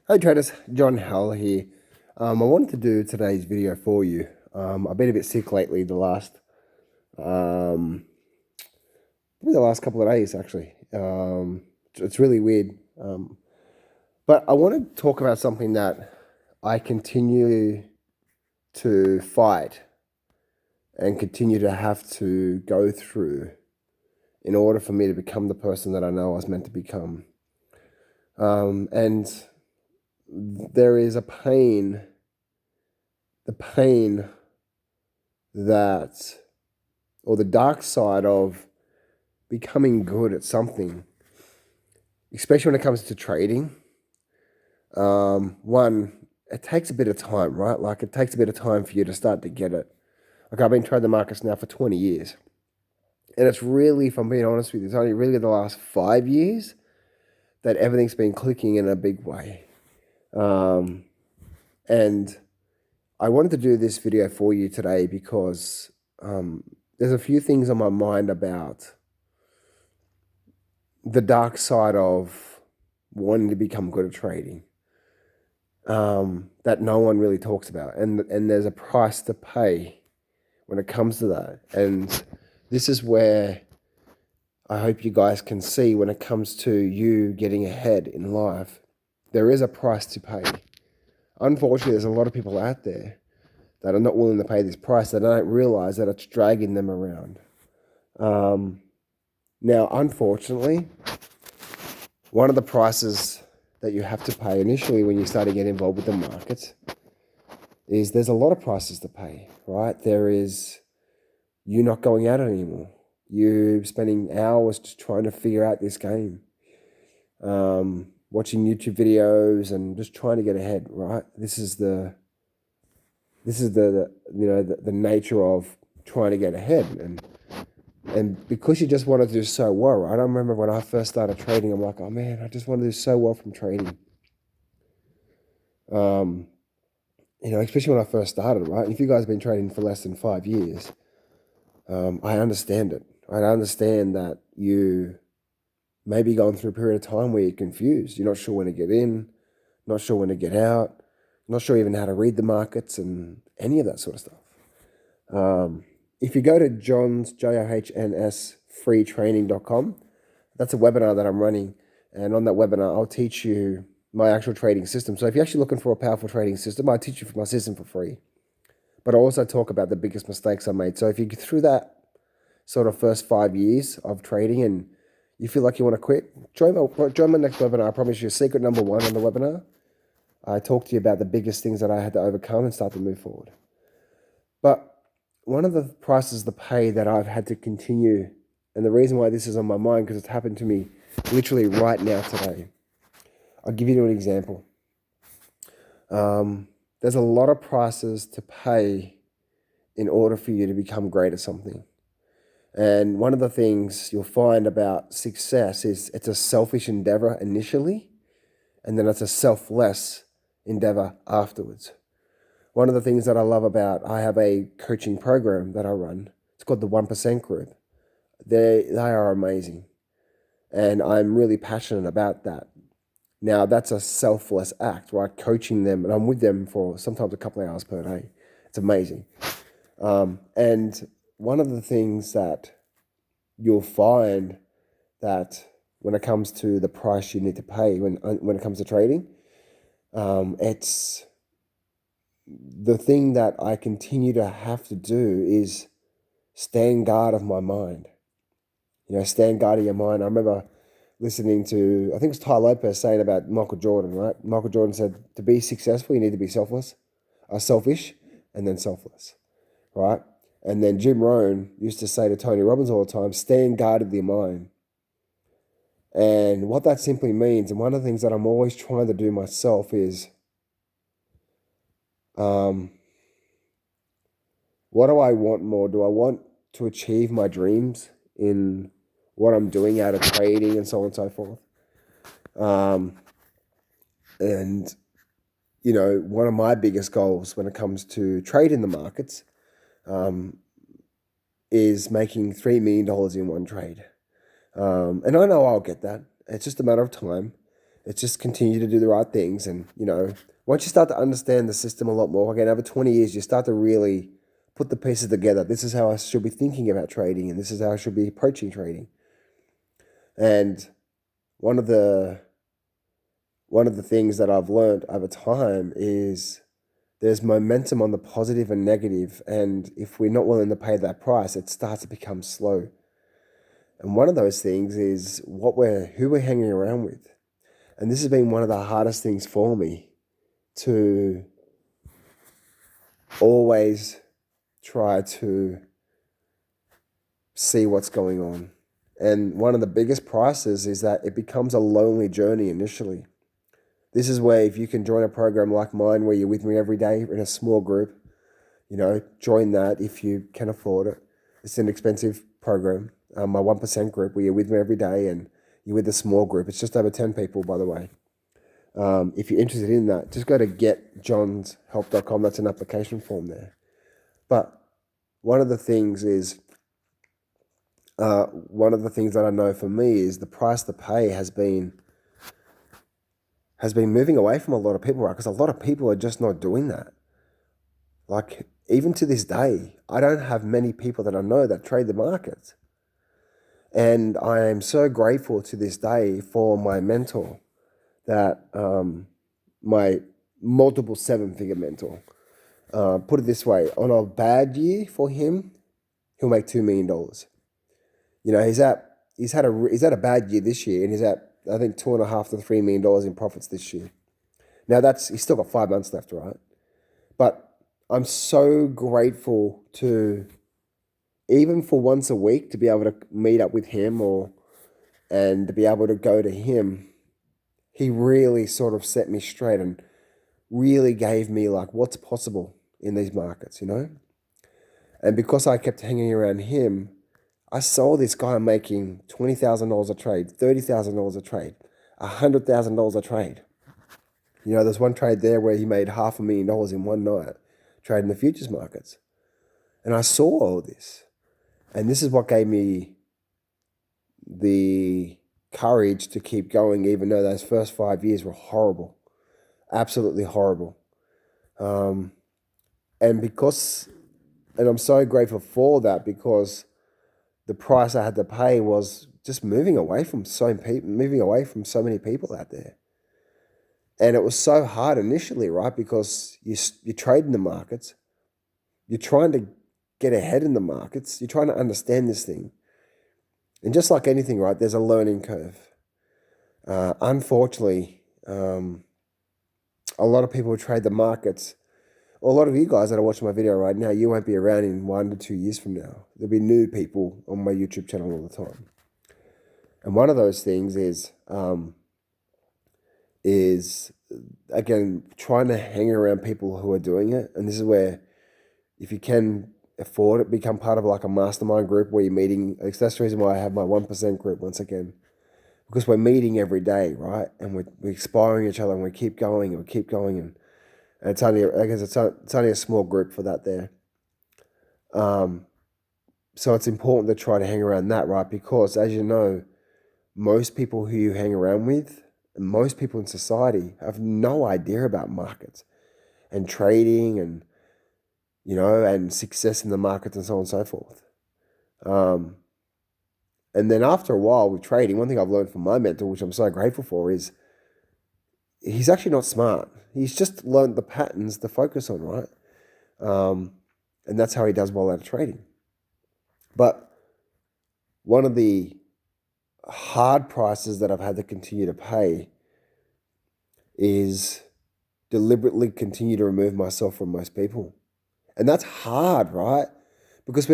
Hey traders, John Hell here. I wanted to do today's video for you. I've been a bit sick lately, um, probably the last couple of days actually. It's really weird. But I want to talk about something that I continue to fight and continue to have to go through in order for me to become the person that I know I was meant to become. And there is the pain that, or the dark side of becoming good at something, especially when it comes to trading. One, it takes a bit of time, right? Like it takes a bit of time for you to start to get it. Like I've been trading the markets now for 20 years. And it's really, if I'm being honest with you, it's only really the last 5 years that everything's been clicking in a big way. And I wanted to do this video for you today because there's a few things on my mind about the dark side of wanting to become good at trading that no one really talks about. And there's a price to pay when it comes to that. And this is where I hope you guys can see when it comes to you getting ahead in life, there is a price to pay. Unfortunately, there's a lot of people out there that are not willing to pay this price, that don't realize that it's dragging them around. Now, unfortunately, one of the prices that you have to pay initially when you start to get involved with the markets is there's a lot of prices to pay, right? There is you not going at it anymore. You spending hours just trying to figure out this game, watching YouTube videos and just trying to get ahead, right? This is the the nature of trying to get ahead, and because you just want to do so well, right? I remember when I first started trading, I'm like, oh man, I just want to do so well from trading. Especially when I first started, right? If you guys have been trading for less than 5 years, I understand it. I understand that you may be going through a period of time where you're confused. You're not sure when to get in, not sure when to get out, not sure even how to read the markets and any of that sort of stuff. If you go to Johns freetraining.com, that's a webinar that I'm running. And on that webinar, I'll teach you my actual trading system. So if you're actually looking for a powerful trading system, I teach you my system for free. But I also talk about the biggest mistakes I made. So if you get through that sort of first 5 years of trading and you feel like you want to quit, join my next webinar. I promise you, secret number one on the webinar. I talk to you about the biggest things that I had to overcome and start to move forward. But one of the prices to pay that I've had to continue, and the reason why this is on my mind, because it's happened to me literally right now today. I'll give you an example. There's a lot of prices to pay in order for you to become great at something. And one of the things you'll find about success is it's a selfish endeavor initially, and then it's a selfless endeavor afterwards. One of the things that I love about, I have a coaching program that I run. It's called the 1% Group. They are amazing. And I'm really passionate about that. Now, that's a selfless act, right? Coaching them, and I'm with them for sometimes a couple of hours per day. It's amazing. And one of the things that you'll find that when it comes to the price you need to pay when it comes to trading, it's the thing that I continue to have to do is stand guard of my mind. Stand guard of your mind. I remember listening to, I think it was Ty Lopez saying about Michael Jordan, right? Michael Jordan said, to be successful, you need to be selfish, and then selfless, right? And then Jim Rohn used to say to Tony Robbins all the time, stand guard of your mind. And what that simply means, and one of the things that I'm always trying to do myself is, what do I want more? Do I want to achieve my dreams in what I'm doing out of trading and so on and so forth? And, one of my biggest goals when it comes to trading the markets is making $3 million in one trade. And I know I'll get that. It's just a matter of time. It's just continue to do the right things. And, once you start to understand the system a lot more, again, over 20 years, you start to really put the pieces together. This is how I should be thinking about trading, and this is how I should be approaching trading. And one of the things that I've learned over time is there's momentum on the positive and negative, and if we're not willing to pay that price, it starts to become slow. And one of those things is who we're hanging around with. And this has been one of the hardest things for me, to always try to see what's going on. And one of the biggest prices is that it becomes a lonely journey initially. This is where, if you can join a program like mine where you're with me every day in a small group, join that if you can afford it. It's an expensive program. My 1% group where you're with me every day and you're with a small group. It's just over 10 people, by the way. If you're interested in that, just go to getjohnshelp.com. That's an application form there. But one of the things that I know for me is the price to pay has been moving away from a lot of people, right? Because a lot of people are just not doing that. Like, even to this day, I don't have many people that I know that trade the markets. And I am so grateful to this day for my mentor, that my multiple 7-figure mentor. Put it this way, on a bad year for him, he'll make $2 million. He's had a bad year this year, and he's at, I think, $2.5 to $3 million in profits this year. Now he's still got 5 months left, right? But I'm so grateful to, even for once a week, to be able to meet up with him and to be able to go to him. He really sort of set me straight and really gave me like what's possible in these markets, And because I kept hanging around him, I saw this guy making $20,000 a trade, $30,000 a trade, $100,000 a trade. There's one trade there where he made $500,000 in one night trading the futures markets. And I saw all this. And this is what gave me the courage to keep going, even though those first 5 years were horrible, absolutely horrible. And I'm so grateful for that, because the price I had to pay was just moving away from so many people out there. And it was so hard initially, right? Because you're trading the markets, you're trying to get ahead in the markets, you're trying to understand this thing. And just like anything, right, there's a learning curve. Unfortunately, a lot of people who trade the markets, a lot of you guys that are watching my video right now, you won't be around in 1 to 2 years from now. There'll be new people on my YouTube channel all the time. And one of those things is again, trying to hang around people who are doing it. And this is where, if you can afford it, become part of like a mastermind group where you're meeting. That's the reason why I have my 1% group once again, because we're meeting every day, right? And we're inspiring each other, and we keep going and we keep going. And it's only, I guess it's only a small group for that there. So it's important to try to hang around that, right? Because as you know, most people who you hang around with, and most people in society, have no idea about markets and trading and, and success in the markets and so on and so forth. And then after a while with trading, one thing I've learned from my mentor, which I'm so grateful for, is he's actually not smart. He's just learned the patterns to focus on, right? And that's how he does well at trading. But one of the hard prices that I've had to continue to pay is deliberately continue to remove myself from most people. And that's hard, right? Because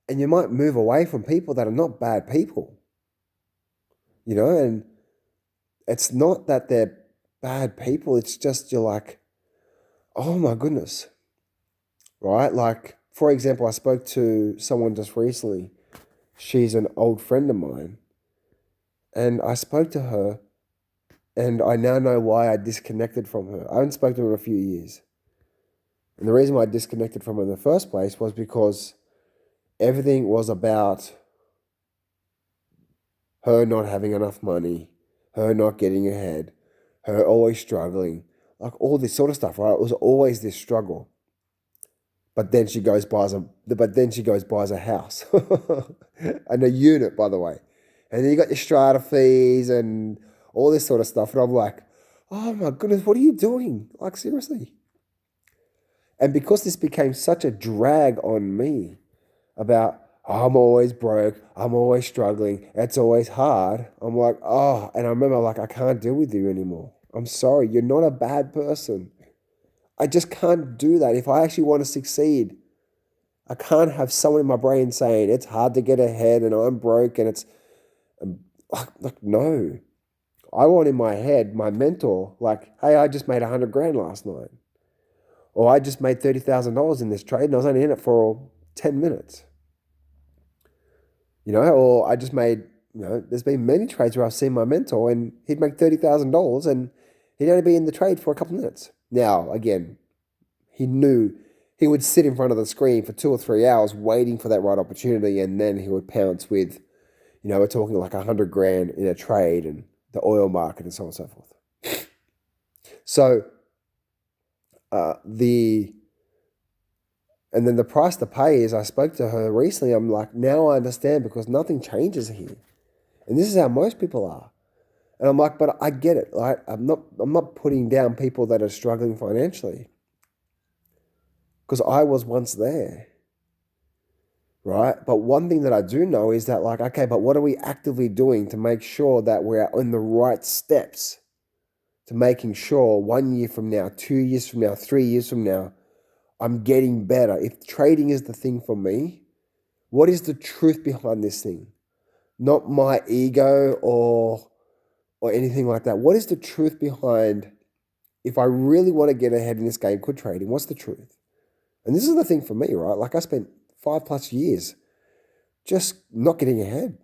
and you might move away from people that are not bad people, and it's not that they're bad people. It's just you're like, oh my goodness, right? Like, for example, I spoke to someone just recently. She's an old friend of mine. And I spoke to her, and I now know why I disconnected from her. I haven't spoken to her in a few years. And the reason why I disconnected from her in the first place was because everything was about her not having enough money, her not getting ahead, her always struggling, like all this sort of stuff, right? It was always this struggle. But then she goes buys a house and a unit, by the way. And then you got your strata fees and all this sort of stuff. And I'm like, oh my goodness, what are you doing? Like, seriously. And because this became such a drag on me about, oh, I'm always broke, I'm always struggling, it's always hard. I'm like, oh, and I remember like, I can't deal with you anymore. I'm sorry, you're not a bad person. I just can't do that. If I actually want to succeed, I can't have someone in my brain saying it's hard to get ahead and I'm broke and it's like no. I want in my head my mentor like, hey, I just made 100 grand last night, or I just made $30,000 in this trade and I was only in it for 10 minutes, or I just made. There's been many trades where I've seen my mentor and he'd make $30,000 and he'd only be in the trade for a couple of minutes. Now, again, he knew he would sit in front of the screen for 2 or 3 hours waiting for that right opportunity, and then he would pounce with, we're talking like 100 grand in a trade and the oil market and so on and so forth. So and then the price to pay is, I spoke to her recently. I'm like, now I understand, because nothing changes here, and this is how most people are. And I'm like, but I get it. Right? I'm not putting down people that are struggling financially, because I was once there, right? But one thing that I do know is that, like, okay, but what are we actively doing to make sure that we're on the right steps to making sure 1 year from now, 2 years from now, 3 years from now, I'm getting better? If trading is the thing for me, what is the truth behind this thing? Not my ego or anything like that. What is the truth behind, if I really want to get ahead in this game called trading, what's the truth? And this is the thing for me, right? Like, I spent 5+ years just not getting ahead.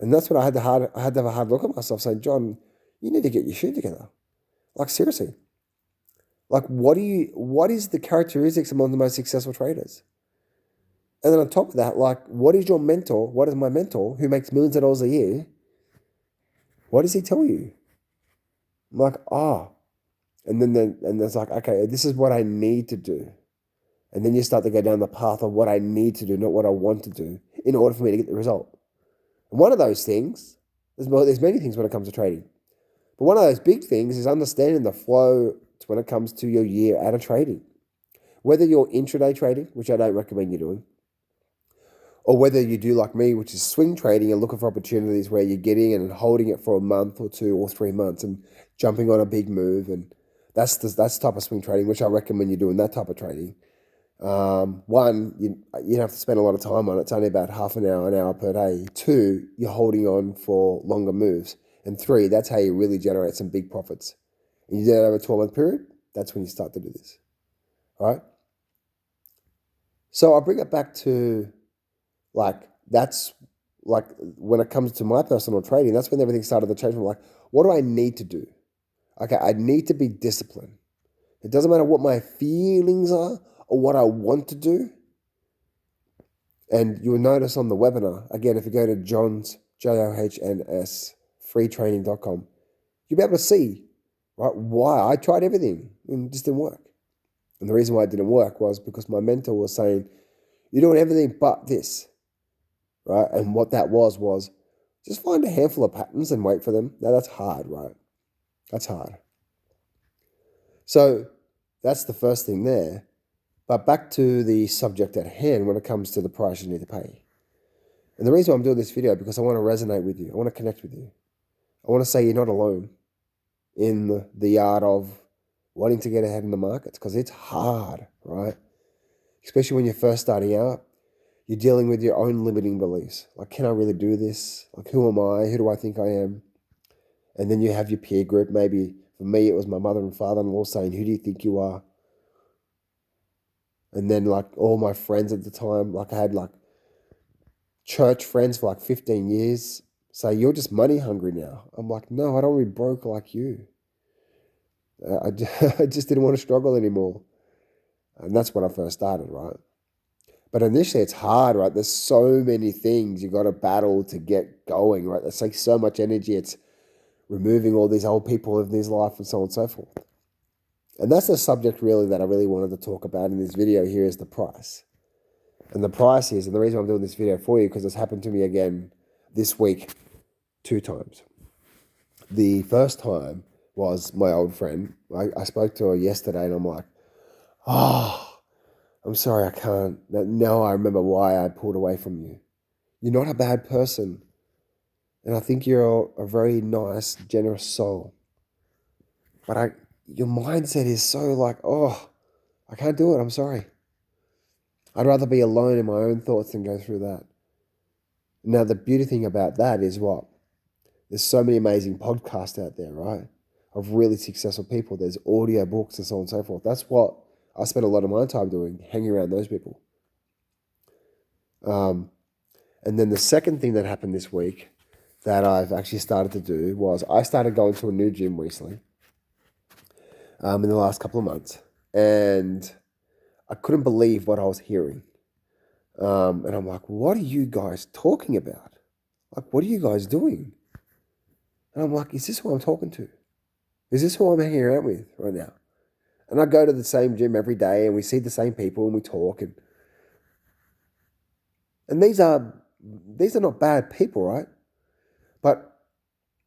And that's when I had to have a hard look at myself, saying, John, you need to get your shit together. Like, seriously. Like, what is the characteristics among the most successful traders? And then on top of that, like, what is your mentor? What is my mentor who makes millions of dollars a year? What does he tell you? I'm like, and then there's like, okay, this is what I need to do. And then you start to go down the path of what I need to do, not what I want to do, in order for me to get the result. And one of those things, there's many things when it comes to trading, but one of those big things is understanding the flow when it comes to your year out of trading. Whether you're intraday trading, which I don't recommend you doing, or whether you do like me, which is swing trading and looking for opportunities where you're getting in and holding it for a month or 2 or 3 months and jumping on a big move. And that's the type of swing trading, which I recommend you doing that type of trading. One, you have to spend a lot of time on it. It's only about half an hour per day. 2, you're holding on for longer moves. And 3, that's how you really generate some big profits. And you do that over a 12-month period, that's when you start to do this. All right? So I'll bring it back to, like, that's like when it comes to my personal trading, that's when everything started to change. I'm like, what do I need to do? Okay, I need to be disciplined. It doesn't matter what my feelings are or what I want to do. And you'll notice on the webinar, again, if you go to John's, JOHNS, freetraining.com, you'll be able to see, right, why I tried everything and it just didn't work. And the reason why it didn't work was because my mentor was saying, you're doing everything but this, right? And what that was just find a handful of patterns and wait for them. Now, that's hard, right? That's hard. So that's the first thing there. But back to the subject at hand when it comes to the price you need to pay. And the reason why I'm doing this video, because I want to resonate with you. I want to connect with you. I want to say you're not alone in the art of wanting to get ahead in the markets, because it's hard, right? Especially when you're first starting out. You're dealing with your own limiting beliefs. Like, can I really do this? Like, who am I? Who do I think I am? And then you have your peer group. Maybe for me, it was my mother and father-in-law saying, who do you think you are? And then, like, all my friends at the time, like, I had like church friends for like 15 years say, you're just money hungry now. I'm like, no, I don't want to be broke like you. I just didn't want to struggle anymore. And that's when I first started, right? But initially it's hard, right? There's so many things you got to battle to get going, right? That's like so much energy. It's removing all these old people in his life and so on and so forth. And that's the subject really that I really wanted to talk about in this video here is the price. And the price is, and the reason I'm doing this video for you, because it's happened to me again this week 2 times. The first time was my old friend. I spoke to her yesterday and I'm like, oh, I'm sorry, I can't. Now I remember why I pulled away from you. You're not a bad person. And I think you're a very nice, generous soul. But your mindset is so like, oh, I can't do it. I'm sorry. I'd rather be alone in my own thoughts than go through that. Now, the beauty thing about that is what? There's so many amazing podcasts out there, right? Of really successful people. There's audio books and so on and so forth. That's what I spend a lot of my time doing, hanging around those people. And then the second thing that happened this week that I've actually started to do was I started going to a new gym recently in the last couple of months. And I couldn't believe what I was hearing. And I'm like, what are you guys talking about? Like, what are you guys doing? And I'm like, is this who I'm talking to? Is this who I'm hanging around with right now? And I go to the same gym every day and we see the same people and we talk. And these are not bad people, right? But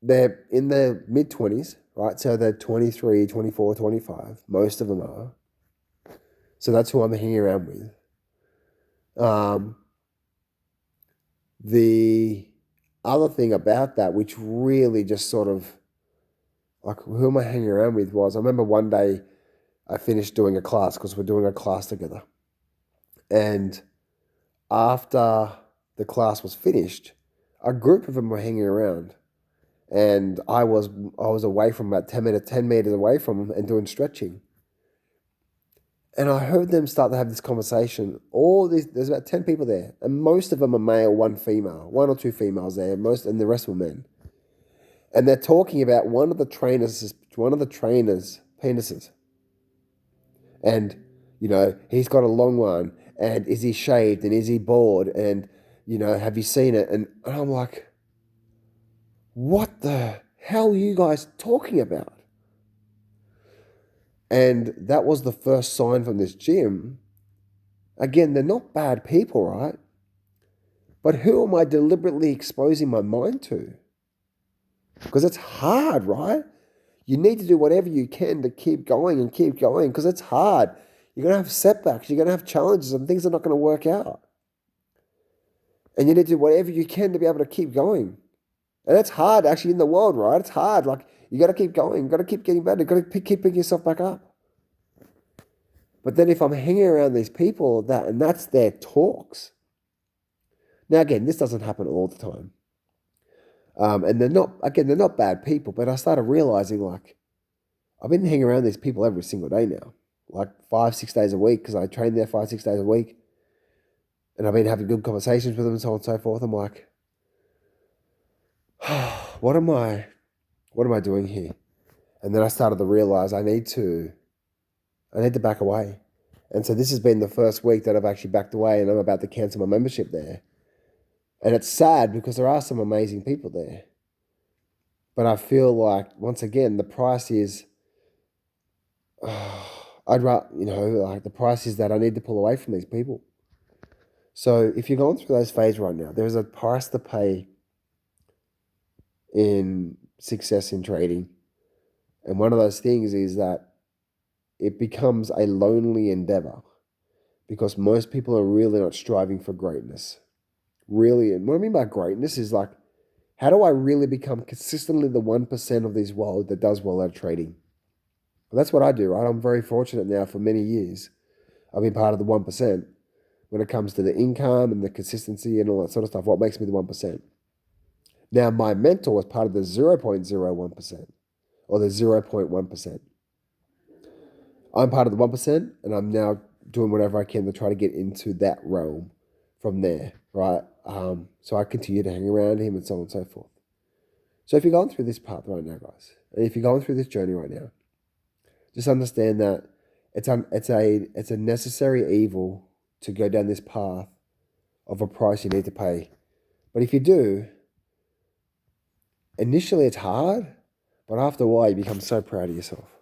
they're in their mid-20s, right? So they're 23, 24, 25. Most of them are. So that's who I'm hanging around with. The other thing about that, which really just sort of, like, who am I hanging around with was, I remember one day I finished doing a class because we're doing a class together. And after the class was finished, a group of them were hanging around. And I was away from about 10 meters away from them and doing stretching. And I heard them start to have this conversation. There's about 10 people there, and most of them are male, one female, 1 or 2 females there, and the rest were men. And they're talking about one of the trainers' penises. And, he's got a long one, and is he shaved, and is he bald, and, have you seen it? And I'm like, what the hell are you guys talking about? And that was the first sign from this gym. Again, they're not bad people, right? But who am I deliberately exposing my mind to? Because it's hard, right? You need to do whatever you can to keep going because it's hard. You're going to have setbacks. You're going to have challenges and things are not going to work out. And you need to do whatever you can to be able to keep going. And it's hard actually in the world, right? It's hard. Like, you got to keep going. You got to keep getting better. You got to keep picking yourself back up. But then if I'm hanging around these people and that's their talks. Now, again, this doesn't happen all the time. And they're not bad people, but I started realizing, like, I've been hanging around these people every single day now, like 5-6 days a week, because I train there 5-6 days a week. And I've been having good conversations with them and so on and so forth. I'm like, what am I doing here? And then I started to realize I need to back away. And so this has been the first week that I've actually backed away, and I'm about to cancel my membership there. And it's sad because there are some amazing people there. But I feel like, once again, the price is, the price is that I need to pull away from these people. So if you're going through those phases right now, there's a price to pay in success in trading. And one of those things is that it becomes a lonely endeavor because most people are really not striving for greatness. Really, and what I mean by greatness is like, how do I really become consistently the 1% of this world that does well at trading? Well, that's what I do, right? I'm very fortunate now for many years. I've been part of the 1% when it comes to the income and the consistency and all that sort of stuff. What makes me the 1%? Now, my mentor was part of the 0.01% or the 0.1%. I'm part of the 1%, and I'm now doing whatever I can to try to get into that realm from there, right? So I continue to hang around him and so on and so forth. So if you're going through this path right now, guys, and if you're going through this journey right now, just understand that it's a necessary evil to go down this path of a price you need to pay. But if you do, initially it's hard, But after a while, you become so proud of yourself.